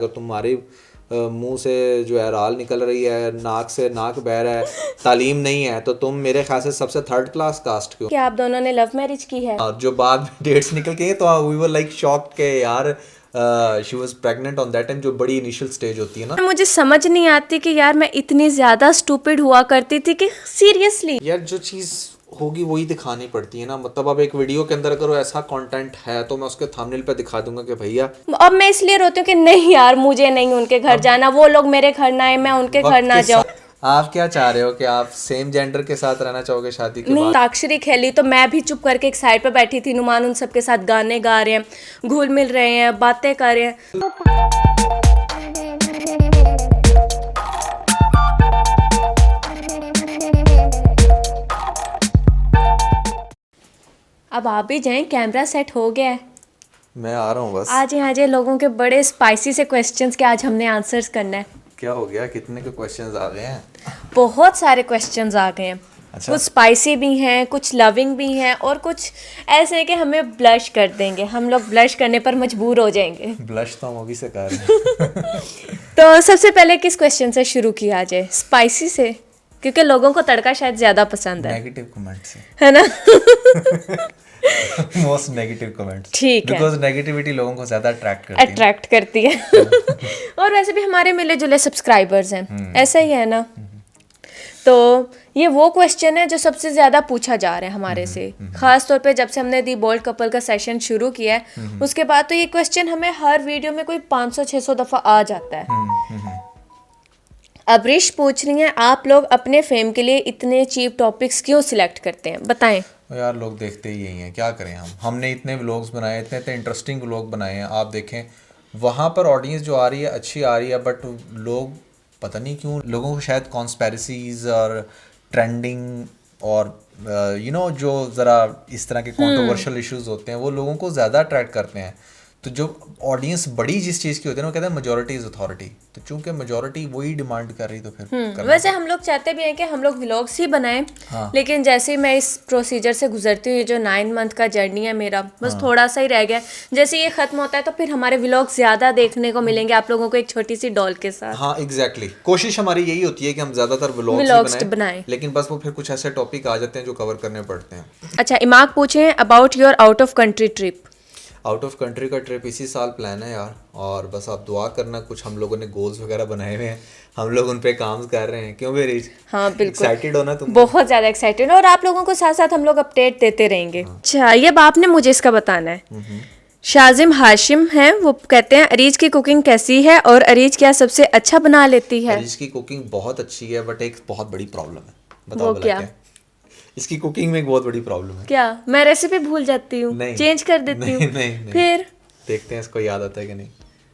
अगर तुम्हारी मुंह से जो है राल निकल रही है, नाक से नाक बह रहा है, तालीम नहीं है, तो तुम मेरे ख्याल से सबसे थर्ड क्लास कास्ट के हो। क्या आप दोनों ने लव मैरिज की है? और जो बाद में डेट्स निकल के तो वी वर लाइक शॉक के यार she was pregnant on that time, जो बड़ी इनिशियल स्टेज होती है ना। मुझे समझ नहीं आती कि यार मैं इतनी ज्यादा स्टूपिड हुआ करती थी कि सीरियसली यार जो चीज़ होगी वही दिखानी पड़ती है ना। मतलब अब एक वीडियो के अंदर अगर ऐसा कंटेंट है तो मैं उसके थंबनेल पे दिखा दूंगा कि भैया अब मैं इसलिए रोती हूँ कि नहीं यार मुझे नहीं उनके घर जाना, वो लोग मेरे घर ना आए, मैं उनके घर ना जाऊँ। आप क्या चाह रहे हो कि आप सेम जेंडर के साथ रहना चाहोगे शादी के नहीं, बाद? साक्षरी खेली तो मैं भी चुप करके एक साइड पे बैठी थी। नुमान उन सबके साथ गाने गा रहे हैं, घुल मिल रहे हैं, बातें कर रहे हैं। अब आप भी जाएं, कैमरा सेट हो गया है। मैं आ रहा हूँ बस। आज यहाँ लोगों के बड़े स्पाइसी से क्वेश्चंस के आज हमने आंसर्स करना है। क्या हो गया, कितने के क्वेश्चंस आ गए हैं? बहुत सारे क्वेश्चंस आ गए हैं। अच्छा। कुछ स्पाइसी भी हैं, कुछ लविंग भी हैं, और कुछ ऐसे हैं कि हमें ब्लश कर देंगे। हम लोग ब्लश करने पर मजबूर हो जाएंगे। ब्लश तो हम अभी से कर रहे हैं। तो सबसे पहले किस क्वेश्चन से शुरू किया जाए? स्पाइसी से, क्योंकि लोगों को तड़का शायद ज्यादा पसंद है। नेगेटिव कमेंट से, है ना? Most negative comments. ठीक है। बिकॉज नेगेटिविटी लोगों को ज्यादा अट्रैक्ट करती है। और वैसे भी हमारे मिले जुले सब्सक्राइबर्स हैं, ऐसा ही है ना। तो ये वो क्वेश्चन है जो सबसे ज्यादा पूछा जा रहा है हमारे से, खास तौर पे जब से हमने दी बोल्ड कपल का सेशन शुरू किया है। उसके बाद तो ये क्वेश्चन हमें हर वीडियो में कोई 500-600 दफा आ जाता है। अबरीश पूछ रही हैं, आप लोग अपने फेम के लिए इतने चीप टॉपिक्स क्यों सिलेक्ट करते हैं, बताएं। यार लोग देखते ही यही हैं, क्या करें हमने इतने व्लॉग्स बनाए, इतने इतने इंटरेस्टिंग व्लॉग बनाए हैं। आप देखें वहाँ पर ऑडियंस जो आ रही है अच्छी आ रही है, बट लोग पता नहीं क्यों, लोगों को शायद कॉन्स्पेरेसीज और ट्रेंडिंग और जो ज़रा इस तरह के कंट्रोवर्शियल इश्यूज होते हैं वो लोगों को ज़्यादा अट्रैक्ट करते हैं। तो जो ऑडियंस बड़ी जिस चीज़ की होती है ना, वो कहते हैं मेजॉरिटी इज अथॉरिटी। तो चूंकि मेजॉरिटी वही डिमांड कर रही तो फिर वैसे हम लोग चाहते भी हैं कि हम लोग व्लॉग्स ही बनाएं। हाँ। लेकिन जैसे मैं इस प्रोसीजर से गुजरती हूँ, जो 9 मंथ का जर्नी है मेरा, बस थोड़ा सा ही रह गया। जैसे ये खत्म होता है तो फिर हमारे व्लॉग ज्यादा देखने को मिलेंगे आप लोगों को, एक छोटी सी डॉल के साथ। हाँ एग्जैक्टली कोशिश हमारी यही होती है कि हम ज्यादातर व्लॉग्स बनाएं, लेकिन बस वो फिर कुछ ऐसे टॉपिक आ जाते हैं जो कवर करने पड़ते हैं। अच्छा, इमाक पूछे about your out of country trip. Out of country का ट्रिप इसी साल प्लान है यार, और बस आप दुआ करना। कुछ हम लोगों ने गोल्स वगैरह बनाए हुए हैं, हम लोग उन पे काम कर रहे हैं। क्यों मेरी? हाँ बिल्कुल, एक्साइटेड हो ना तुम? बहुत ज्यादा एक्साइटेड, और आप लोगों को साथ साथ हम लोग अपडेट देते रहेंगे। अच्छा, ये बाप ने मुझे इसका बताना है। शाजिम हाशिम हैं, वो कहते हैं अरीज की कुकिंग कैसी है और अरीज क्या सबसे अच्छा बना लेती है? अरीज की कुकिंग बहुत अच्छी है, बट एक बहुत बड़ी प्रॉब्लम है। बताओ वो भला क्या? इसकी कुकिंग में एक बहुत बड़ी प्रॉब्लम है। क्या? मैं रेसिपी भूल जाती हूँ, चेंज कर देती हूँ। नहीं। फिर देखते हैं इसको याद आता है कि नहीं।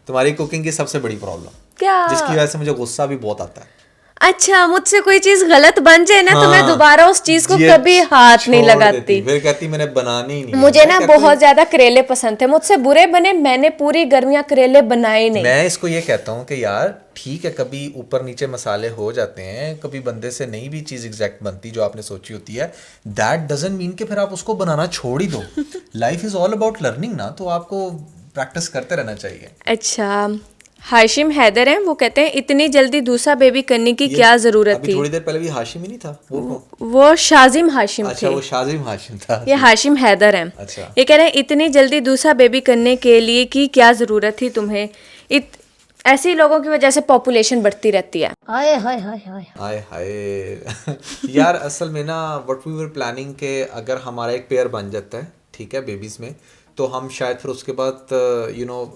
तुम्हारी कुकिंग की सबसे बड़ी प्रॉब्लम क्या? जिसकी वजह से मुझे गुस्सा भी बहुत आता है। अच्छा, मुझसे कोई चीज गलत बन जाए ना, तो मैं दोबारा उस चीज को कभी हाथ नहीं लगाती। फिर कहती मैंने बनानी ही नहीं। मुझे ना बहुत ज्यादा करेले पसंद थे, मुझसे बुरे बने, मैंने पूरी गर्मियां करेले बनाए नहीं। मैं इसको ये कहता हूँ कि यार ठीक है, कभी ऊपर नीचे मसाले हो जाते हैं, कभी बंदे से नहीं भी चीज एग्जैक्ट बनती जो आपने सोची होती है। दैट डजंट मीन कि फिर आप उसको बनाना छोड़ ही दो। Life is all about learning ना, तो आपको प्रैक्टिस करते रहना चाहिए। अच्छा, हाशिम हैदर हैं, वो कहते हैं इतनी जल्दी दूसरा बेबी करने की क्या जरूरत थी? थोड़ी देर पहले भी हाशिम ही नहीं था वो शाजिम हाशिम अच्छा, थे। वो शाजिम हाशिम था। ये हाशिम हैदर हैं। अच्छा। ये कह रहे हैं इतनी जल्दी दूसरा बेबी करने के लिए की क्या जरूरत थी तुम्हें? ऐसे ही लोगों की वजह से पॉपुलेशन बढ़ती रहती है। हाय हाय हाय हाय हाय हाय। यार असल में ना व्हाट वी वर प्लानिंग के अगर हमारा एक पेयर बन जाता है, ठीक है, बेबीज में, तो हम शायद फिर उसके बाद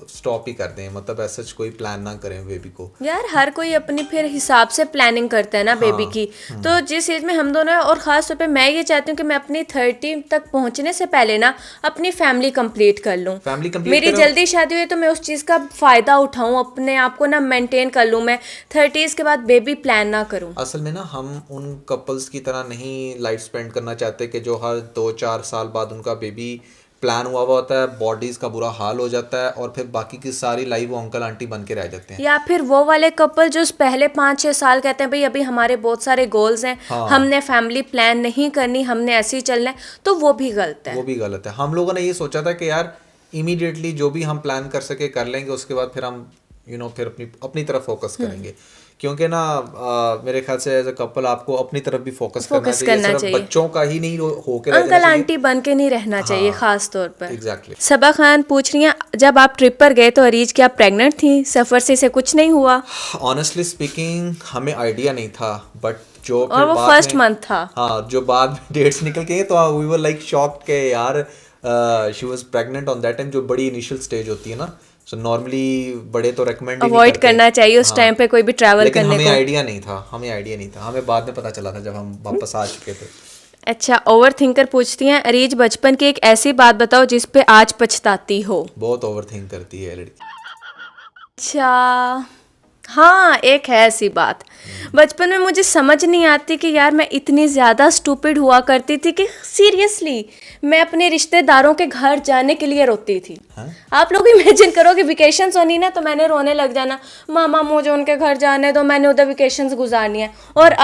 स्टॉप ही कर दें। मतलब ऐसा कोई प्लान ना करें बेबी को। यार हर कोई अपनी फिर हिसाब से प्लानिंग करता है ना बेबी की। तो जिस एज में हम दोनों हैं, और खास तौर पे मैं ये चाहती हूँ कि मैं अपनी 30 तक पहुंचने से पहले ना अपनी फैमिली कंप्लीट कर लूँ। मेरी जल्दी शादी हुई तो मैं उस चीज़ का फ़ायदा उठाऊँ, अपने आप को ना मेंटेन कर लूँ, मैं 30s के बाद बेबी प्लान ना करूँ। असल में ना हम उन कपल्स की तरह नहीं लाइफ स्पेंड करना चाहते कि जो हर 2-4 साल बाद उनका बेबी प्लान हुआ होता है, बॉडीज का बुरा हाल हो जाता है, और फिर बाकी की सारी लाइफ वो अंकल आंटी बन के रह जाते हैं। या फिर वो वाले कपल जो पहले 5-6 साल कहते हैं भाई अभी हमारे बहुत सारे गोल्स हैं, हमने फैमिली प्लान नहीं करनी, हमने ऐसे ही चलना है, तो वो भी गलत है। वो भी गलत है। हम लोगों ने ये सोचा था कि यार इमीडिएटली जो भी हम प्लान कर सके कर लेंगे, उसके बाद फिर हम फिर अपनी तरफ फोकस करेंगे, क्योंकि ना मेरे ख्याल से एज अ कपल आपको अपनी तरफ भी फोकस करना चाहिए, सिर्फ बच्चों का ही नहीं होके रह जाना अंकल चाहिए। आंटी बन के नहीं रहना चाहिए खास तौर पर। एग्जैक्टली। सबा खान पूछ रही हैं, जब आप ट्रिप पर गए तो अरीज क्या प्रेग्नेंट थी? सफर से इसे कुछ नहीं हुआ? ऑनेस्टली स्पीकिंग हमें आइडिया नहीं था, बट जो और वो फर्स्ट मंथ था। हाँ, जो बाद में डेट्स निकल के तो वी वर लाइक शॉक्ड के यार she was pregnant on that time, जो बड़ी इनिशियल स्टेज होती है ना। सो नॉर्मली बड़े तो रेकमेंड अवॉइड करना चाहिए उस टाइम पे कोई भी ट्रैवल लेकिन करने हमें को। आइडिया नहीं था, हमें बाद में पता चला था जब हम वापस आ चुके थे। अच्छा, ओवर थिंकर पूछती हैं, अरीज बचपन की एक ऐसी बात बताओ जिस पे आज पछताती हो। बहुत ओवर थिंक करती है लड़की। अच्छा हाँ, एक है ऐसी बात। बचपन में मुझे समझ नहीं आती कि यार मैं इतनी ज़्यादा स्टूपिड हुआ करती थी कि सीरियसली मैं अपने रिश्तेदारों के घर जाने के लिए रोती थी। आप लोग इमेजिन करो कि वेकेशंस होनी ना तो मैंने रोने लग जाना, मामा मुझे उनके घर जाने दो, मैंने उधर वेकेशंस गुजारनी है। और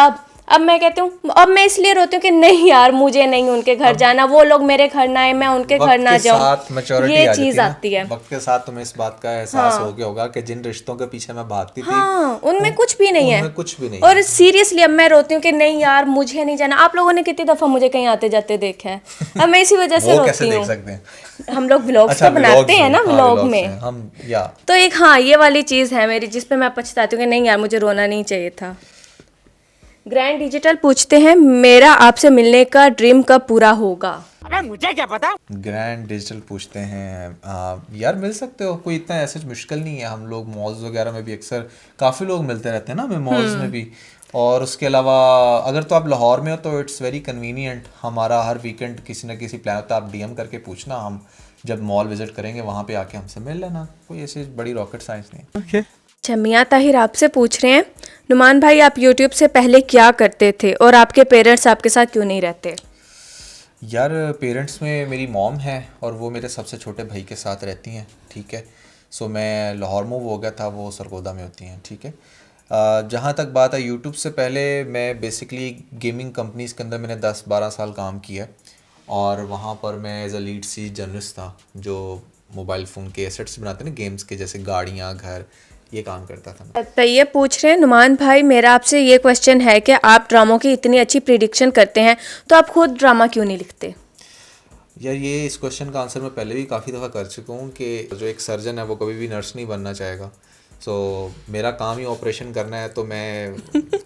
अब मैं कहती हूँ, अब मैं इसलिए रोती हूँ कि नहीं यार मुझे नहीं उनके घर जाना, वो लोग मेरे घर ना आए, मैं उनके घर ना जाऊँ। ये चीज आती है। वक्त के साथ तुम्हें इस बात का एहसास हो गया होगा कि जिन रिश्तों के पीछे मैं भागती थी, हाँ, उनमें कुछ भी नहीं है, उनमें कुछ भी नहीं और सीरियसली अब मैं रोती हूँ कि नहीं यार मुझे नहीं जाना। आप लोगों ने कितनी दफा मुझे कहीं आते जाते देखा है, अब मैं इसी वजह से रोती हूँ। हम लोग व्लॉग्स तो बनाते हैं ना, व्लॉग में हम या तो एक हाँ ये वाली चीज है मेरी जिसपे मैं पछताती हूँ कि नहीं यार मुझे रोना नहीं चाहिए था। ग्रैंड डिजिटल पूछते हैं, मेरा आपसे मिलने का ड्रीम कब पूरा होगा? अबे मुझे क्या पता। ग्रैंड डिजिटल पूछते हैं, यार मिल सकते हो, कोई इतना ऐसे मुश्किल नहीं है। हम लोग मॉल्स वगैरह में भी अक्सर काफ़ी लोग मिलते रहते हैं ना, हमें मॉल्स में भी। और उसके अलावा अगर तो आप लाहौर में हो तो इट्स वेरी कन्वीनियंट, हमारा हर वीकेंड किसी न किसी प्लान होता है, आप डीएम करके पूछना, हम जब मॉल विजिट करेंगे वहाँ पे आके हमसे मिल लेना, कोई ऐसी बड़ी रॉकेट साइंस नहीं। मियां ताहिर आपसे पूछ रहे हैं, नुमान भाई आप यूट्यूब से पहले क्या करते थे और आपके पेरेंट्स आपके साथ क्यों नहीं रहते? यार पेरेंट्स में मेरी मॉम है और वो मेरे सबसे छोटे भाई के साथ रहती हैं, ठीक है। सो मैं लाहौर मूव हो गया था, वो सरगोदा में होती हैं, ठीक है। जहाँ तक बात है यूट्यूब से पहले, मैं बेसिकली गेमिंग कंपनीज़ के अंदर मैंने 10-12 साल काम किया और वहाँ पर मैं एज अ लीड सी जर्नलिस्ट था, जो मोबाइल फ़ोन के एसेट्स बनाते हैं ना गेम्स के, जैसे गाड़ियाँ, घर, ये काम करता था। तो ये पूछ रहे हैं, नुमान भाई मेरा आपसे ये क्वेश्चन है कि आप ड्रामों की इतनी अच्छी प्रिडिक्शन करते हैं तो आप खुद ड्रामा क्यों नहीं लिखते? यार ये इस क्वेश्चन का आंसर मैं पहले भी काफ़ी दफ़ा कर चुका हूँ कि जो एक सर्जन है वो कभी भी नर्स नहीं बनना चाहेगा। सो मेरा काम ही ऑपरेशन करना है, तो मैं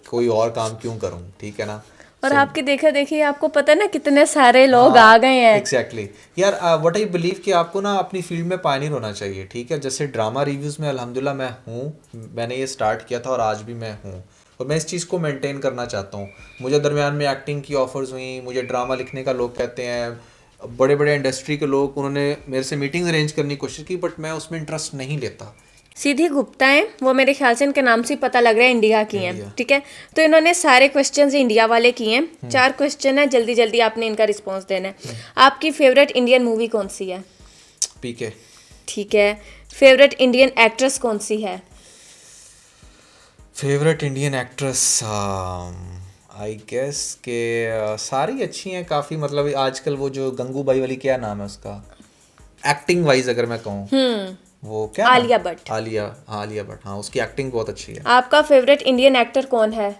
कोई और काम क्यों करूँ, ठीक है ना। और आपकी देखा देखी आपको पता है ना कितने सारे लोग आ गए हैं। एग्जैक्टली यार, व्हाट आई बिलीव कि आपको ना अपनी फील्ड में पायनियर होना चाहिए, ठीक है। जैसे ड्रामा रिव्यूज़ में अल्हम्दुलिल्लाह मैं हूँ, मैंने ये स्टार्ट किया था और आज भी मैं हूँ, और मैं इस चीज़ को मेंटेन करना चाहता हूँ। मुझे दरमियान में एक्टिंग की ऑफर्स हुई, मुझे ड्रामा लिखने का लोग कहते हैं, बड़े बड़े इंडस्ट्री के लोग, उन्होंने मेरे से मीटिंग्स अरेंज करने की कोशिश की, बट मैं उसमें इंटरेस्ट नहीं लेता। सीधी गुप्ता हैं, वो मेरे ख्याल से इनके नाम से ही पता लग रहा है इंडिया की हैं, ठीक है। तो इन्होंने सारे क्वेश्चंस इंडिया वाले किए हैं। 4 क्वेश्चन है, जल्दी जल्दी आपने इनका रिस्पॉन्स देना है। आपकी फेवरेट इंडियन मूवी कौन सी है? पीके। ठीक है। फेवरेट इंडियन एक्ट्रेस कौन सी है? Favourite Indian actress I guess के सारी अच्छी हैं काफ़ी, मतलब आजकल वो जो गंगूबाई वाली, क्या नाम है उसका, एक्टिंग वाइज अगर मैं कहूँ, वो क्या आलिया भट्ट। आलिया भट्ट, हाँ, उसकी एक्टिंग बहुत अच्छी है। आपका फेवरेट इंडियन एक्टर कौन है?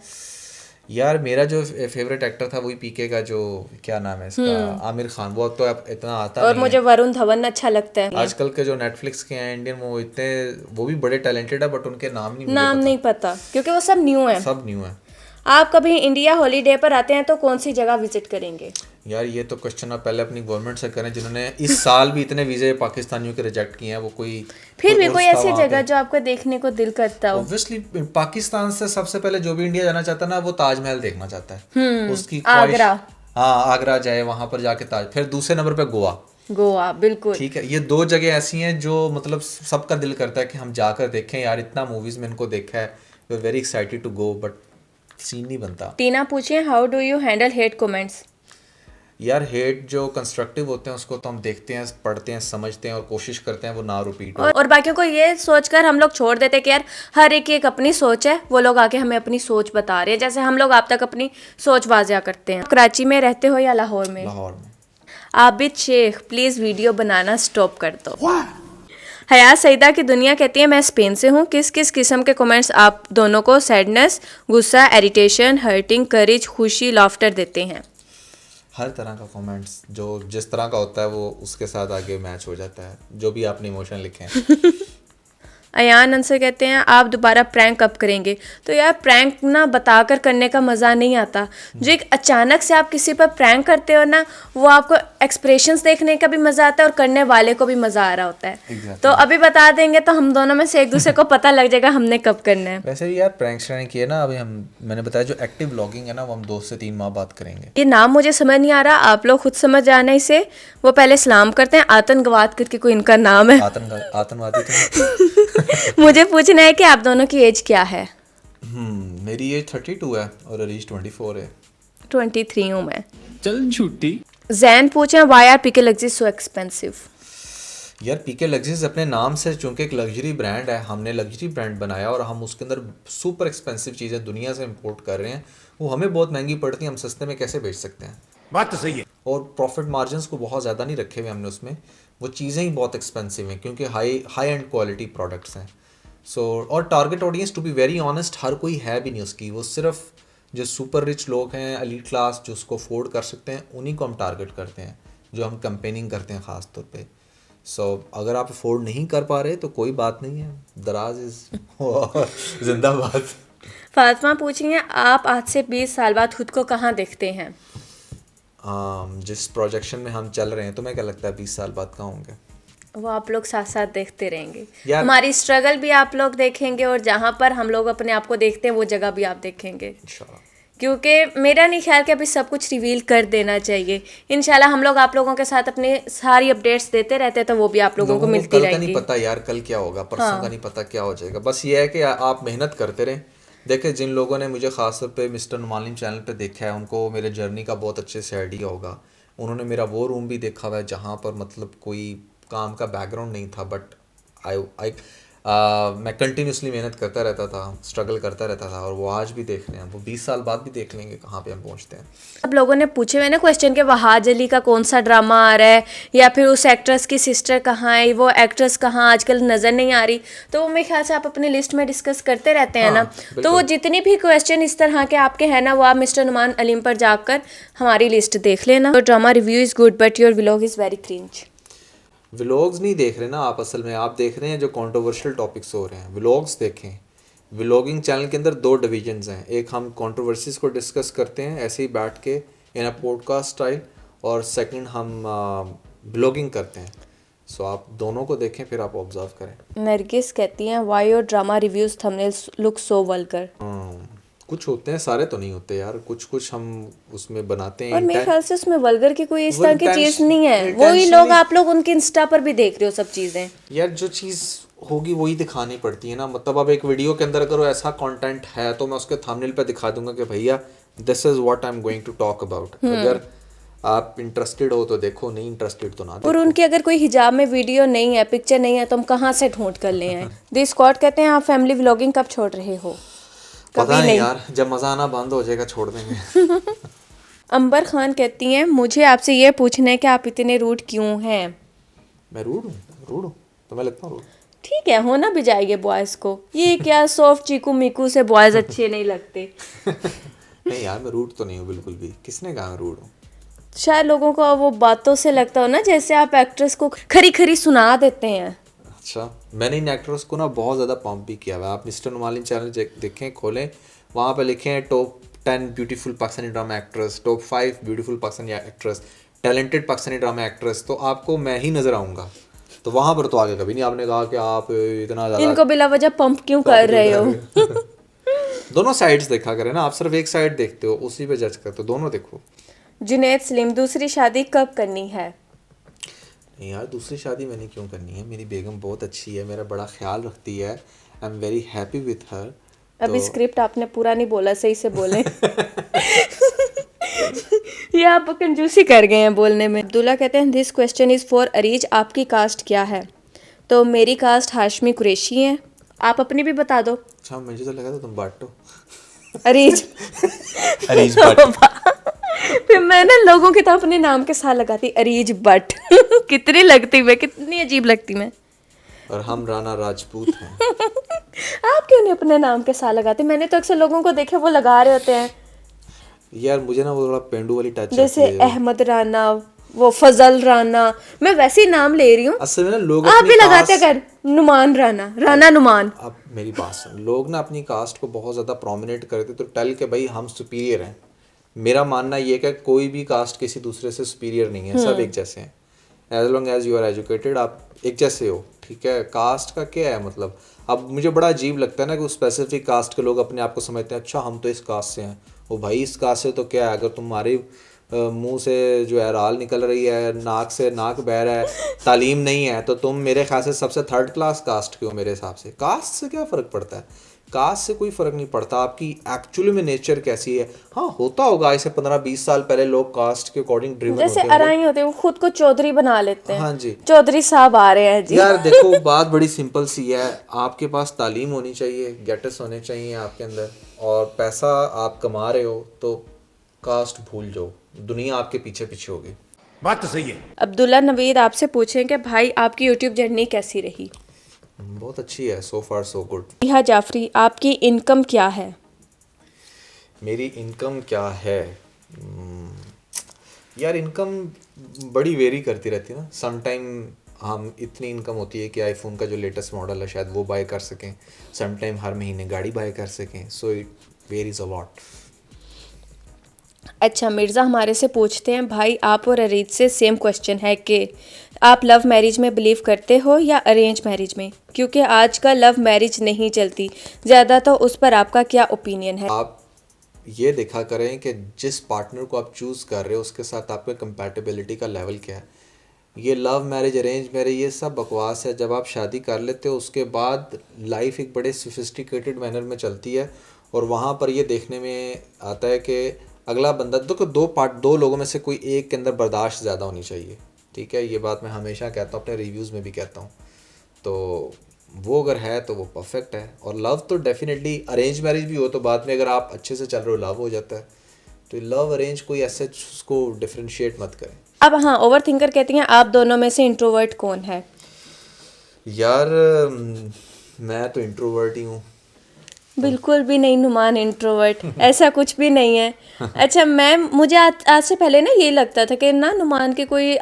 यार मेरा जो फेवरेट एक्टर था वही पीके का, जो क्या नाम है इसका, आमिर खान। वो तो अब इतना आता और नहीं मुझे वरुण धवन अच्छा लगता है। आजकल के जो नेटफ्लिक्स के हैं इंडियन, वो इतने, वो भी बड़े टैलेंटेड है, बट उनके नाम नहीं नहीं पता क्योंकि वो सब न्यू है। सब न्यू है। आप कभी इंडिया हॉलीडे पर आते हैं तो कौन सी जगह विजिट करेंगे? यार ये तो क्वेश्चन आप पहले अपनी गवर्नमेंट से करें, जिन्होंने इस साल भी इतने वीज़े पाकिस्तानियों के रिजेक्ट किए हैं। वो फिर भी कोई ऐसी जगह जो आपको देखने को दिल करता हो? ऑब्वियसली पाकिस्तान से सबसे पहले जो भी इंडिया जाना चाहता है ना, वो ताजमहल देखना चाहता है, उसकी आगरा। हाँ, आगरा जाए, वहां पर जाके ताज। फिर दूसरे नंबर पे गोवा, बिल्कुल ठीक है। ये 2 जगह ऐसी हैं जो मतलब सबका दिल करता है कि हम जाकर देखें। यार इतना मूवीज में इनको देखा है, we are very excited to go, but scene नहीं बनता। टीना पूछिए, how do you handle hate comments? यार हेट जो कंस्ट्रक्टिव होते हैं उसको तो हम देखते हैं, पढ़ते हैं, समझते हैं और कोशिश करते हैं वो ना रिपीट हो। और बाकियों को ये सोचकर हम लोग छोड़ देते हैं कि यार हर एक की एक अपनी सोच है, वो लोग आके हमें अपनी सोच बता रहे हैं, जैसे हम लोग आप तक अपनी सोच वाजिया करते हैं। कराची में रहते हो या लाहौर में? लाहौर में। आबिद शेख, प्लीज वीडियो बनाना स्टॉप कर दो। हयात सईदा की दुनिया कहती है मैं स्पेन से हूँ, किस किस किस्म के कमेंट्स आप दोनों को सैडनेस, गुस्सा, इरिटेशन, हर्टिंग, करेज, खुशी, लाफ्टर देते हैं? हर तरह का कमेंट्स जो जिस तरह का होता है वो उसके साथ आगे मैच हो जाता है, जो भी आपने इमोशन लिखे हैं। अयान आंसर कहते हैं आप दोबारा प्रैंक कब करेंगे? तो यार प्रैंक ना बताकर करने का मज़ा नहीं आता, जो एक अचानक से आप किसी पर प्रैंक करते हो ना, वो आपको एक्सप्रेशंस देखने का भी मज़ा आता है और करने वाले को भी मज़ा आ रहा होता है। Exactly. तो अभी बता देंगे तो हम दोनों में से एक दूसरे को पता लग जाएगा हमने कब करना है। वैसे भी यार प्रैंक्स ने किए ना, अभी मैंने बताया जो एक्टिव व्लॉगिंग है ना वो हम 2 से 3 माह बाद करेंगे। ये नाम मुझे समझ नहीं आ रहा, आप लोग खुद समझ जाना इसे। वो पहले सलाम करते हैं, आतंकवाद करके कोई इनका नाम है। आतंकवादी तो मुझे पूछना है कि आप दोनों की एज क्या है? मेरी एज 32 है और अरीज 24 है। 23 हूँ मैं। चल झूठी। जैन पूछे वाई आर पीके लग्जीज सो एक्सपेंसिव? यार पीके लग्जीज अपने नाम से चूंकि एक लग्जरी ब्रांड है, हमने लग्जरी ब्रांड बनाया और हम उसके अंदर सुपर एक्सपेंसिव चीज़ें दुनिया से इंपोर्ट कर रहे हैं, वो हमें बहुत महंगी पड़ती है, हम सस्ते में कैसे बेच सकते हैं? बात तो सही है। और प्रॉफिट मार्जिन्स को बहुत ज़्यादा नहीं रखे हुए हमने उसमें, वो चीज़ें ही बहुत एक्सपेंसिव हैं क्योंकि हाई एंड क्वालिटी प्रोडक्ट्स हैं। सो और target audience to be very honest हर कोई है भी नहीं उसकी, वो सिर्फ जो सुपर रिच लोग हैं, एलीट क्लास जो उसको अफोर्ड कर सकते हैं, उन्हीं को हम टारगेट करते हैं, जो हम कंपेनिंग करते हैं ख़ास तौर पे। सो अगर आप अफोर्ड नहीं कर पा रहे तो कोई बात नहीं है, दराज इज़ जिंदाबाद। फातिमा पूछेंगे आप आज से 20 साल बाद खुद को कहाँ देखते हैं? जिस प्रोजेक्शन में हम चल रहे हैं, तुम्हें क्या लगता है 20 साल बाद कहाँ होंगे? वो आप लोग साथ साथ देखते रहेंगे, यार- हमारी स्ट्रगल भी आप लोग देखेंगे और जहाँ पर हम लोग अपने आप को देखते हैं वो जगह भी आप देखेंगे। इंशाल्लाह। क्योंकि मेरा नहीं ख्याल कि अभी सब कुछ रिवील कर देना चाहिए। इंशाल्लाह हम लोग आप लोगों के साथ अपने सारी अपडेट्स देते रहते हैं, तो वो भी आप लोगों को मिलती कल का रहेंगी। नहीं पता यार, कल क्या होगा, परसों का नहीं पता क्या हो जाएगा। बस ये है कि आप मेहनत करते रहें। देखें, जिन लोगों ने मुझे ख़ास तौर पे मिस्टर नुमालिम चैनल पे देखा है, उनको मेरे जर्नी का बहुत अच्छे से आइडिया होगा। उन्होंने मेरा वो रूम भी देखा हुआ है जहाँ पर मतलब कोई काम का बैकग्राउंड नहीं था, बट मैं कंटिन्यूसली मेहनत करता रहता था, स्ट्रगल करता रहता था, और वो आज भी देख रहे हैं। वो 20 साल बाद भी देख लेंगे कहाँ पे हम पहुँचते हैं। अब लोगों ने पूछे हुए ना क्वेश्चन के वहाज अली का कौन सा ड्रामा आ रहा है, या फिर उस एक्ट्रेस की सिस्टर कहाँ है, वो एक्ट्रेस कहाँ आजकल नज़र नहीं आ रही। तो वो मेरे ख्याल से आप अपनी लिस्ट में डिस्कस करते रहते हैं ना, तो वो जितनी भी क्वेश्चन इस तरह के आपके हैं ना, वो आप मिस्टर नुमान अलीम पर जाकर हमारी लिस्ट देख लेना। तो drama review is good but your vlog is very cringe. Vlogs नहीं देख रहे ना आप, असल में आप देख रहे हैं जो कंट्रोवर्शियल टॉपिक्स हो रहे हैं। व्लॉग्स देखें। व्लॉगिंग चैनल के अंदर 2 डिवीजन्स हैं, एक हम कंट्रोवर्सीज को डिस्कस करते हैं ऐसे ही बैठ के इन अ पॉडकास्ट स्टाइल, और सेकंड हम व्लॉगिंग करते हैं। सो आप दोनों को देखें, फिर आप ऑब्जर्व करें। नरगिस कहती हैं why your drama reviews thumbnails look so vulgar. कुछ होते हैं, सारे तो नहीं होते यार, कुछ हम उसमें बनाते हैं। और मेरे ख्याल से उसमें वल्गर की कोई इस वो तरह की चीज intention- नहीं है, वही intention लोग नहीं- आप लोग उनके इंस्टा पर भी देख रहे हो सब चीजें। यार जो चीज़ होगी वही दिखानी पड़ती है ना। मतलब अब एक वीडियो के अंदर अगर ऐसा कंटेंट है तो मैं उसके थंबनेल पे दिखा दूंगा कि भैया this is what I am going to talk about. अगर आप इंटरेस्टेड हो तो देखो, नहीं इंटरेस्टेड तो ना देखो। और उनकी अगर कोई हिजाब में वीडियो नहीं है, पिक्चर नहीं है, तो हम कहाँ से ढूंढ कर ले आए। दी स्कॉट कहते हैं आप फैमिली व्लॉगिंग कब छोड़ रहे हो? पता नहीं यार, जब मजा आना बंद हो जाएगा छोड़ देंगे। अंबर खान कहती हैं मुझे आपसे ये पूछना है कि आप इतने रूड क्यों हैं? मैं रूड हूँ तो मैं लगता हूँ रूड। ठीक है, होना भी चाहिए बॉयज को, ये क्या सॉफ्ट चीकू मीकू से बॉयज अच्छे नहीं लगते। नहीं यार, मैं रूड तो नहीं हूँ बिल्कुल भी। किसने कहा मैं रूड हूँ? शायद लोगों को वो बातों से लगता हो ना जैसे आप एक्ट्रेस को खरी खरी सुना देते हैं। अच्छा, मैंने इन एक्टर्स को ना बहुत ज़्यादा पंप भी किया हुआ है। आप मिस्टर नुमालिम चैनल देखें, खोलें, वहाँ पे लिखे हैं top 10 beautiful Pakistani drama actress, top 5 beautiful Pakistani actress, talented Pakistani drama actress, तो आपको मैं ही नज़र आऊँगा। तो वहाँ पर तो आगे कभी नहीं आपने कहा कि आप इतना ज़्यादा इनको बिला वजह पंप क्यों कर रहे हो। दोनों साइड्स देखा करें ना, आप सिर्फ एक साइड देखते हो, उसी पे जज करते हो, दोनों देखो। जुनैद सलीम दूसरी शादी कब करनी है? नहीं यार, दूसरी शादी मैंने क्यों करनी है? मेरी बेगम बहुत अच्छी है, मेरा बड़ा ख्याल रखती है, I am very happy with her. अभी स्क्रिप्ट आपने पूरा नहीं बोला, सही से बोले। ये आप कंजूसी कर गए हैं बोलने में। अब्दुल्ला कहते हैं this question is for Areej, आपकी कास्ट क्या है? तो मेरी कास्ट हाशमी कुरैशी है। आप अपनी भी बता दो। अच्छा, मुझे तो लगा था तुम बाटो। अरीज। अरीज भट्ट। फिर मैं ना लोगों की तो अपने नाम के साथ लगाती अरीज बट। कितनी लगती मैं, कितनी अजीब लगती मैं। और हम राणा राजपूत हैं। आप क्यों नहीं अपने नाम के साथ लगाते? मैंने तो अक्सर लोगों को देखा वो लगा रहे होते हैं, यार मुझे ना वो थोड़ा पेंडू वाली टच जैसे आती है। अहमद राना, वो फजल राना। मैं वैसे ही नाम ले रही हूँ। असल में ना लोग आप अपनी भी लगाते कास्ट, कर नुमान राना, राना नुमान। आप मेरी बात सुन, लोग ना अपनी कास्ट को बहुत ज़्यादा प्रोमिनेट करते तो टल के भाई हम सुपीरियर हैं। मेरा मानना ये है कि कोई भी कास्ट किसी दूसरे से सुपीरियर नहीं है, सब एक जैसे हैं। As long as you are educated आप एक जैसे हो, ठीक है। कास्ट का क्या है मतलब? अब मुझे बड़ा अजीब लगता है ना कि उस स्पेसिफिक कास्ट के लोग अपने आप को समझते हैं अच्छा हम तो इस कास्ट से हैं। वो भाई इस कास्ट से तो क्या है, अगर तुम्हारी मुंह से जो है राल निकल रही है, नाक से नाक बह रहा है, तालीम नहीं है, तो तुम मेरे ख्याल से सबसे थर्ड क्लास कास्ट के हो मेरे हिसाब से। कास्ट से क्या फ़र्क पड़ता है? कास्ट से कोई फ़र्क नहीं पड़ता, आपकी एक्चुअली में नेचर कैसी है। हाँ होता होगा ऐसे 15-20 साल पहले लोग कास्ट के अकॉर्डिंग ड्रिवन जैसे होते होंगे। अराई होते हैं वो खुद को चौधरी बना लेते हैं। हाँ जी। चौधरी साहब आ रहे हैं जी। यार देखो बात बड़ी सिंपल सी है, आपके पास तालीम होनी चाहिए, गेटस होने चाहिए आपके अंदर, और पैसा आप कमा रहे हो तो कास्ट भूल जाओ, दुनिया आपके पीछे पीछे होगी। बात तो सही है। अब्दुल्ला नवीद आपसे पूछें कि भाई आपकी यूट्यूब जर्नी कैसी रही? बहुत अच्छी है, सो फार सो गुड। रिहा जाफरी आपकी इनकम क्या है? मेरी इनकम क्या है? यार इनकम बड़ी वेरी करती रहती है ना। सम टाइम हम इतनी इनकम होती है कि आईफोन का जो लेटेस्ट मॉडल है शायद वो बाय कर सकें, सम टाइम हर महीने गाड़ी बाय कर सकें, so it varies a lot. अच्छा, मिर्ज़ा हमारे से पूछते हैं भाई आप और अरीज से सेम क्वेश्चन है कि आप लव मैरिज में बिलीव करते हो या अरेंज मैरिज में? क्योंकि आजकल लव मैरिज नहीं चलती ज़्यादा, तो उस पर आपका क्या ओपिनियन है? आप ये देखा करें कि जिस पार्टनर को आप चूज़ कर रहे हो उसके साथ आपके कंपैटिबिलिटी का लेवल क्या है। ये लव मैरिज अरेंज मैरिज ये सब बकवास है। जब आप शादी कर लेते हो उसके बाद लाइफ एक बड़े सोफिस्टिकेटेड मैनर में चलती है, और वहाँ पर ये देखने में आता है कि अगला बंदा, देखो दो लोगों में से कोई एक के अंदर बर्दाश्त ज़्यादा होनी चाहिए, ठीक है। ये बात मैं हमेशा कहता हूँ, अपने रिव्यूज़ में भी कहता हूँ। तो वो अगर है तो वो परफेक्ट है। और लव तो डेफिनेटली अरेंज मैरिज भी हो तो बाद में अगर आप अच्छे से चल रहे हो लव हो जाता है। तो लव अरेंज कोई ऐसे उसको डिफ्रेंशिएट मत करें। अब हाँ, ओवर थिंकर कहती हैं आप दोनों में से इंट्रोवर्ट कौन है? यार मैं तो इंट्रोवर्ट ही हूँ। बिल्कुल भी नहीं नुमान इंट्रोवर्ट, ऐसा कुछ भी नहीं है। अच्छा, मुझे आज से पहले ना ये लगता था कि ना नुमान के कोई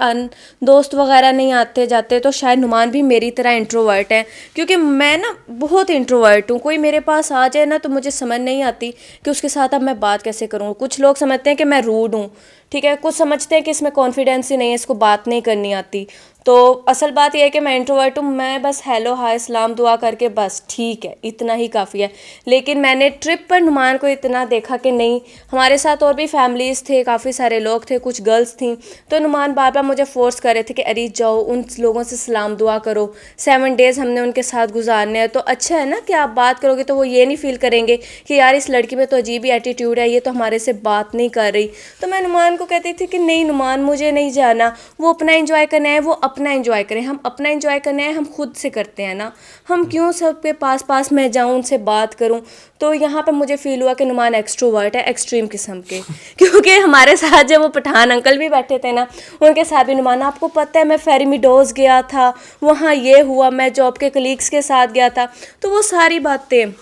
दोस्त वगैरह नहीं आते जाते, तो शायद नुमान भी मेरी तरह इंट्रोवर्ट है, क्योंकि मैं ना बहुत इंट्रोवर्ट हूँ। कोई मेरे पास आ जाए ना तो मुझे समझ नहीं आती कि उसके साथ अब मैं बात कैसे करूँ। कुछ लोग समझते हैं कि मैं रूड हूँ, ठीक है, कुछ समझते हैं कि इसमें कॉन्फिडेंस ही नहीं है, इसको बात नहीं करनी आती। तो असल बात यह है कि मैं इंट्रोवर्ट हूँ, मैं बस हेलो हाय सलाम दुआ करके बस ठीक है, इतना ही काफ़ी है। लेकिन मैंने ट्रिप पर नुमान को इतना देखा कि नहीं, हमारे साथ और भी फैमिलीज़ थे, काफ़ी सारे लोग थे, कुछ गर्ल्स थी, तो नुमान बार बार मुझे फोर्स कर रहे थे कि अरीज जाओ उन लोगों से सलाम दुआ करो, 7 डेज़ हमने उनके साथ गुजारने हैं। तो अच्छा है ना कि आप बात करोगे तो वो ये नहीं फील करेंगे कि यार इस लड़की में तो अजीब ही एटीट्यूड है, ये तो हमारे से बात नहीं कर रही। तो मैं नुमान को कहती थी कि नहीं नुमान मुझे नहीं जाना, वो अपना एंजॉय करना है, वो अपना एंजॉय करें, हम अपना एंजॉय करना है, हम खुद से करते हैं ना, हम क्यों सबके पास मैं जाऊं उनसे बात करूं। तो यहाँ पे मुझे फील हुआ कि नुमान एक्सट्रोवर्ट है, एक्सट्रीम किस्म के। क्योंकि हमारे साथ जब वो पठान अंकल भी बैठे थे ना, उनके साथ भी नुमान, आपको पता है मैं फेरी मिडोज गया था, वहाँ ये हुआ, मैं जॉब के कलीग्स के साथ गया था, तो वो सारी बातें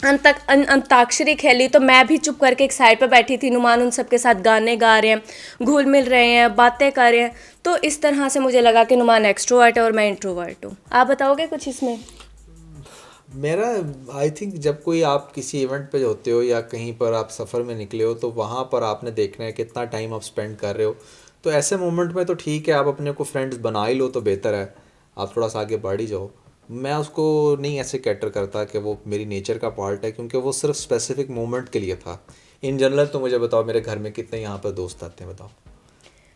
अंताक्षरी खेली, तो मैं भी चुप करके एक साइड पर बैठी थी। नुमान उन सबके साथ गाने गा रहे हैं, घुल मिल रहे हैं, बातें कर रहे हैं। तो इस तरह से मुझे लगा कि नुमान एक्सट्रोवर्ट है और मैं इंट्रोवर्ट हूँ। आप बताओगे कुछ इसमें? मेरा आई थिंक जब कोई आप किसी इवेंट पे होते हो या कहीं पर आप सफ़र में निकले हो तो वहाँ पर आपने देखना है कितना टाइम आप स्पेंड कर रहे हो। तो ऐसे मोमेंट में तो ठीक है आप अपने को फ्रेंड्स बना ही लो तो बेहतर है, आप थोड़ा सा आगे बढ़ ही जाओ। मैं उसको नहीं ऐसे कैटर करता कि वो मेरी नेचर का पार्ट है, क्योंकि वो सिर्फ स्पेसिफिक मोमेंट के लिए था। इन जनरल तो मुझे बताओ मेरे घर में कितने यहाँ पर दोस्त आते हैं, बताओ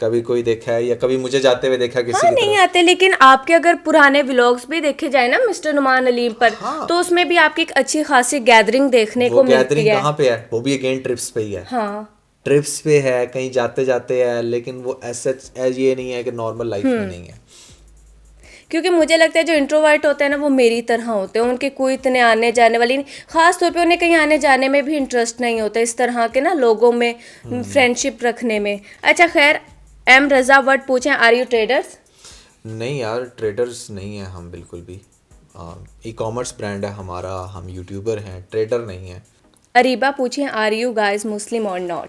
कभी कोई देखा है या कभी मुझे जाते हुए देखा किसी हाँ की नहीं तरफ? आते, लेकिन आपके अगर पुराने व्लॉग्स भी देखे जाए ना मिस्टर नुमान अलीम पर, हाँ। तो उसमें भी आपकी एक अच्छी खासी गैदरिंग देखने वो को मिलती गैदरिंग है। कहाँ पे है? वो भी अगेन ट्रिप्स पे ही है। हाँ, ट्रिप्स पे है, कहीं जाते जाते है, लेकिन वो एज ये नहीं है कि नॉर्मल लाइफ में नहीं है। क्योंकि मुझे लगता है जो इंट्रोवर्ट होते हैं ना वो मेरी तरह होते हैं, उनके कोई इतने आने जाने वाली नहीं, खास तौर पे उन्हें कहीं आने जाने में भी इंटरेस्ट नहीं होता इस तरह के ना लोगों में फ्रेंडशिप रखने में। अच्छा खैर, एम रजा वर्ड पूछें, आर यू ट्रेडर्स? नहीं यार ट्रेडर्स नहीं है हम बिल्कुल भी। ई कॉमर्स ब्रांड है हमारा, हम यूट्यूबर हैं, ट्रेडर नहीं हैं। अरीबा पूछे आर यू गाइस मुस्लिम और नॉट?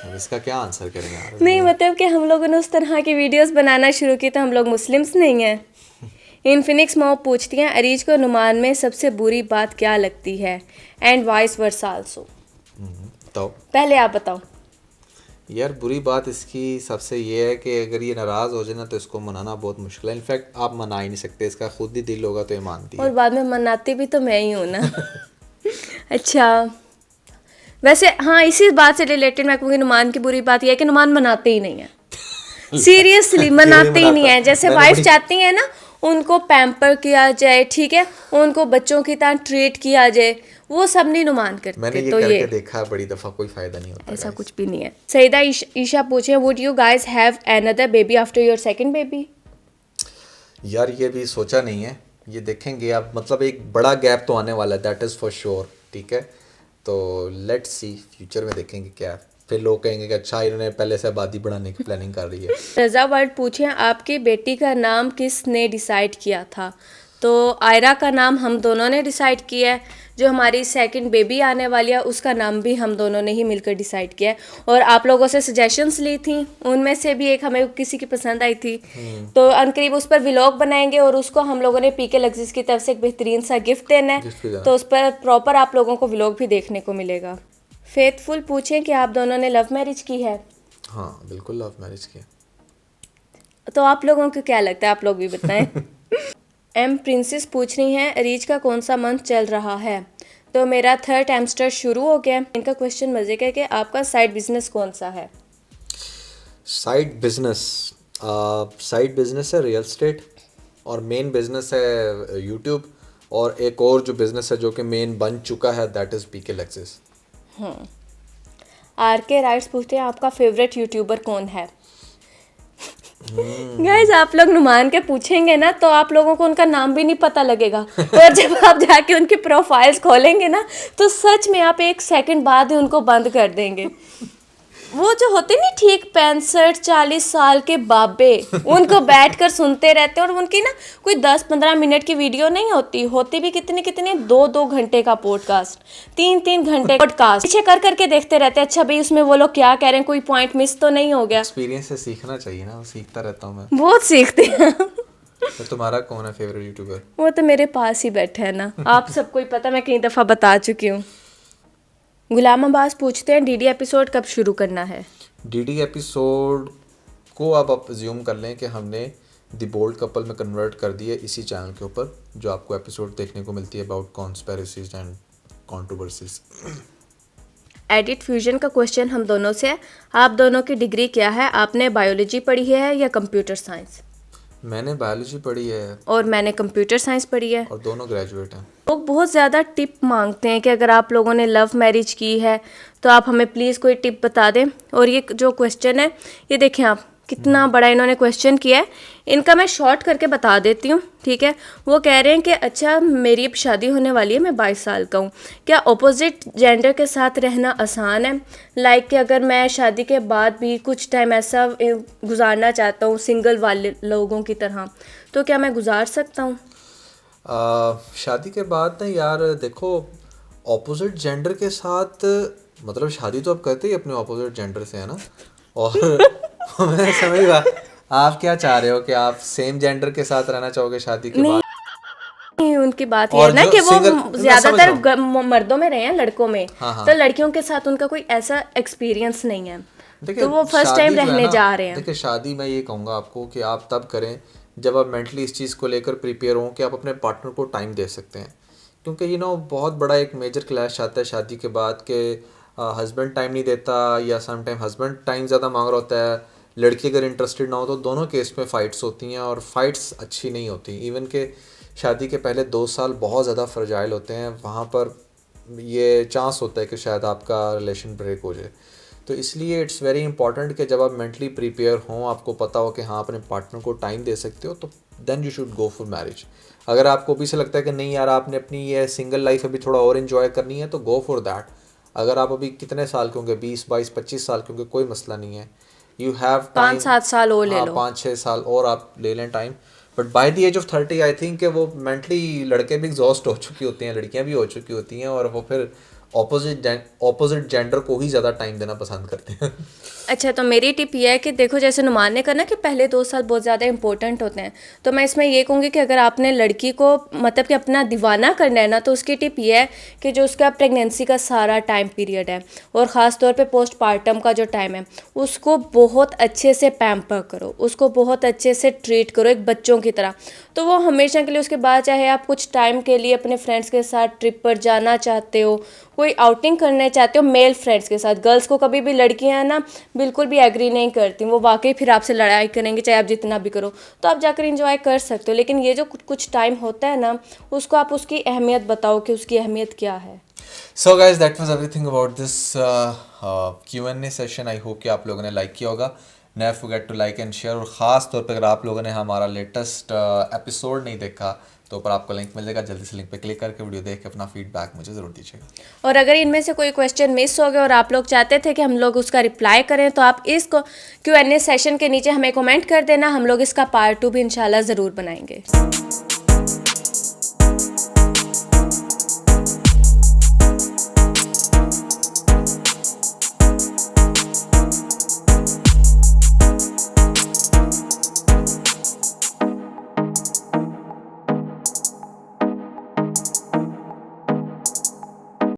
अब इसका क्या आंसर करें यार? नहीं मतलब कि हम लोगों ने उस तरह की वीडियोस बनाना शुरू की तो हम लोग मुस्लिम्स नहीं हैं। इन्फिनिक्स मॉब पूछती हैं अरीज को नुमान में सबसे बुरी बात क्या लगती है एंड वाइस वर्सा आल्सो। तो पहले आप बताओ। यार बुरी बात इसकी सबसे ये है कि अगर ये नाराज़ हो जाए ना तो इसको मनाना बहुत मुश्किल है। इनफैक्ट आप मना ही नहीं सकते, इसका खुद ही दिल होगा तो ये मानती है। और बाद में मनाती भी तो मैं ही हूँ ना। अच्छा वैसे हाँ, इसी बात से रिलेटेड मैं कहूँगी नुमान की बुरी बात यह है कि नुमान मनाते ही नहीं है। सीरियसली मनाते ही नहीं है। जैसे वाइफ चाहती है ना उनको पैम्पर किया जाए, ठीक है, उनको बच्चों की तरह ट्रीट किया जाए, वो सब नहीं नुमान करते। मैंने ये तो करके देखा है बड़ी दफ़ा, कोई फ़ायदा नहीं होता। ऐसा कुछ भी नहीं है। सईदा ईशा पूछे would you guys have another baby after your second baby? यार ये भी सोचा नहीं है, ये देखेंगे अब। मतलब एक बड़ा गैप तो आने वाला है, दैट इज़ फॉर श्योर, ठीक है। तो लेट्स सी, फ्यूचर में देखेंगे क्या है। फिर लोग कहेंगे कि अच्छा इन्होंने पहले से आबादी बढ़ाने की प्लानिंग कर रही है। रजा वर्ल्ड पूछे आपकी बेटी का नाम किसने डिसाइड किया था? तो आयरा का नाम हम दोनों ने डिसाइड किया है। जो हमारी सेकंड बेबी आने वाली है उसका नाम भी हम दोनों ने ही मिलकर डिसाइड किया है। और आप लोगों से सजेशंस ली थी, उनमें से भी एक हमें किसी की पसंद आई थी, तो अनकरीब उस पर व्लॉग बनाएंगे और उसको हम लोगों ने पीके लग्जिस की तरफ से एक बेहतरीन सा गिफ्ट देना है, तो उस पर प्रॉपर आप लोगों को व्लॉग भी देखने को मिलेगा। फेथफुल पूछें कि आप दोनों ने लव मैरिज की है? हाँ बिल्कुल लव मैरिज की। तो आप लोगों को क्या लगता है, आप लोग भी बताएं। एम प्रिंसेस पूछ रही हैं रीच का कौन सा मंथ चल रहा है? तो मेरा थर्ड एमस्टर शुरू हो गया। इनका क्वेश्चन मजे का है कि आपका साइड बिजनेस कौन सा है? साइड बिजनेस है रियल एस्टेट, और मेन बिजनेस है यूट्यूब, और एक और जो बिजनेस है जो कि मेन बन चुका है दैट इज़ पीके लग्जिस। आर के राइट्स पूछते हैं आपका फेवरेट यूट्यूबर कौन है? गाइस आप लोग नुमान के पूछेंगे ना तो आप लोगों को उनका नाम भी नहीं पता लगेगा, और जब आप जाके उनकी प्रोफाइल्स खोलेंगे ना तो सच में आप एक सेकंड बाद ही उनको बंद कर देंगे। वो जो होते नहीं ठीक 65-40 साल के बाबे, उनको बैठकर सुनते रहते हैं, और उनकी ना कोई 10-15 मिनट की वीडियो नहीं होती भी कितने 2-2 घंटे का पॉडकास्ट, 3-3 घंटे पॉडकास्ट पीछे कर करके देखते रहते हैं। अच्छा भाई उसमें वो लोग क्या कह रहे हैं, कोई पॉइंट मिस तो नहीं हो गया। एक्सपीरियंस से सीखना चाहिए ना, सीखता रहता हूँ मैं। बहुत सीखते हैं। तो तुम्हारा कौन है फेवरेट यूट्यूबर? वो तो मेरे पास ही बैठा है ना, आप सबको ही पता, मैं कई दफ़ा बता चुकी हूँ। गुलाम अब्बास पूछते हैं डीडी एपिसोड कब शुरू करना है? डीडी एपिसोड को अब आप अज्यूम कर लें कि हमने द बोल्ड कपल में कन्वर्ट कर दिया इसी चैनल के ऊपर, जो आपको एपिसोड देखने को मिलती है about conspiracies and controversies. Edit fusion का क्वेश्चन हम दोनों से है, आप दोनों की डिग्री क्या है? आपने बायोलॉजी पढ़ी है या कंप्यूटर साइंस? मैंने बायोलॉजी पढ़ी है और मैंने कंप्यूटर साइंस पढ़ी है, और दोनों ग्रेजुएट हैं। लोग बहुत ज़्यादा टिप मांगते हैं कि अगर आप लोगों ने लव मैरिज की है तो आप हमें प्लीज़ कोई टिप बता दें। और ये जो क्वेश्चन है, ये देखें आप कितना बड़ा इन्होंने क्वेश्चन किया है। इनका मैं शॉर्ट करके बता देती हूँ, ठीक है। वो कह रहे हैं कि अच्छा मेरी अब शादी होने वाली है, मैं 22 साल का हूँ, क्या अपोजिट जेंडर के साथ रहना आसान है? लाइक कि अगर मैं शादी के बाद भी कुछ टाइम ऐसा गुजारना चाहता हूँ सिंगल वाले लोगों की तरह, तो क्या मैं गुजार सकता हूँ? शादी के बाद ना यार देखो, ऑपोजिट जेंडर के साथ मतलब शादी तो आप करते ही अपने ऑपोजिट जेंडर से है ना। और मैं समझ रहा आप क्या चाह रहे हो कि आप सेम जेंडर के साथ रहना चाहोगे शादी के बाद? नहीं, उनकी बात ये है ना कि वो ज्यादातर मर्दों में रहे हैं, लड़कों में। तो लड़कियों के साथ उनका कोई ऐसा एक्सपीरियंस नहीं है, तो वो फर्स्ट टाइम रहने जा रहे हैं। देखिए शादी मैं ये कहूँगा आपको कि आप तब करें जब आप मेंटली इस चीज़ को लेकर प्रिपेयर हों कि आप अपने पार्टनर को टाइम दे सकते हैं। क्योंकि बहुत बड़ा एक मेजर क्लैश आता है शादी के बाद कि हस्बैंड टाइम नहीं देता, या सम टाइम हस्बैंड टाइम ज़्यादा मांग रहा होता है, लड़की अगर इंटरेस्टेड ना हो, तो दोनों केस में फ़ाइट्स होती हैं और फाइट्स अच्छी नहीं होती। इवन के शादी के पहले 2 साल बहुत ज़्यादा फ्रजाइल होते हैं, वहाँ पर ये चांस होता है कि शायद आपका रिलेशन ब्रेक हो जाए। तो इसलिए इट्स वेरी इंपॉर्टेंट कि जब आप मेंटली प्रिपेयर हों, आपको पता हो कि हाँ अपने पार्टनर को टाइम दे सकते हो, तो then you should go for marriage. अगर आपको भी से लगता है कि नहीं यार आपने अपनी ये सिंगल लाइफ अभी थोड़ा और इन्जॉय करनी है, तो गो फॉर दैट। अगर आप अभी कितने साल के होंगे, 20, 22, 25 साल के होंगे, कोई मसला नहीं है। यू हैव 5-7 साल और ले लो, 5-6 साल और आप ले लें time, but by the age of 30 I think वो मेंटली लड़के भी एग्जॉस्ट हो चुकी होती हैं, लड़कियां भी हो चुकी होती हैं, और वो फिर ऑपोजिट जेंडर को ही ज़्यादा टाइम देना पसंद करते हैं। अच्छा, तो मेरी टिप ये है कि देखो, जैसे नुमान ने करना कि पहले 2 साल बहुत ज़्यादा इंपॉर्टेंट होते हैं, तो मैं इसमें ये कहूँगी कि अगर आपने लड़की को मतलब कि अपना दीवाना करना है ना, तो उसकी टिप ये है कि जो उसका प्रेगनेंसी का सारा टाइम पीरियड है और ख़ास तौर पे पोस्टपार्टम का जो टाइम है, उसको बहुत अच्छे से पैम्पर करो, उसको बहुत अच्छे से ट्रीट करो एक बच्चों की तरह। तो वो हमेशा के लिए उसके बाद, चाहे आप कुछ टाइम के लिए अपने फ्रेंड्स के साथ ट्रिप पर जाना चाहते हो, कोई आउटिंग करना चाहते हो मेल फ्रेंड्स के साथ, गर्ल्स को कभी भी लड़कियां ना बिल्कुल भी एग्री नहीं करती, वो वाकई फिर आपसे लड़ाई करेंगे चाहे आप जितना भी करो, तो आप जाकर इंजॉय कर सकते हो। लेकिन ये जो कुछ टाइम होता है ना, उसको आप उसकी अहमियत बताओ कि उसकी अहमियत क्या है। So guys that was everything about this Q&A session. I hope कि आप लोगों ने लाइक किया होगा। Never forget to like and share, और ख़ास तौर पे अगर आप लोगों ने हमारा लेटेस्ट एपिसोड नहीं देखा तो ऊपर आपको लिंक मिलेगा, जल्दी से लिंक पे क्लिक करके वीडियो देख के अपना फीडबैक मुझे ज़रूर दीजिएगा। और अगर इनमें से कोई क्वेश्चन मिस हो गया और आप लोग चाहते थे कि हम लोग उसका रिप्लाई करें, तो आप इस Q&A सेशन के नीचे हमें कमेंट कर देना, हम लोग इसका पार्ट 2 भी इंशाल्लाह ज़रूर बनाएंगे।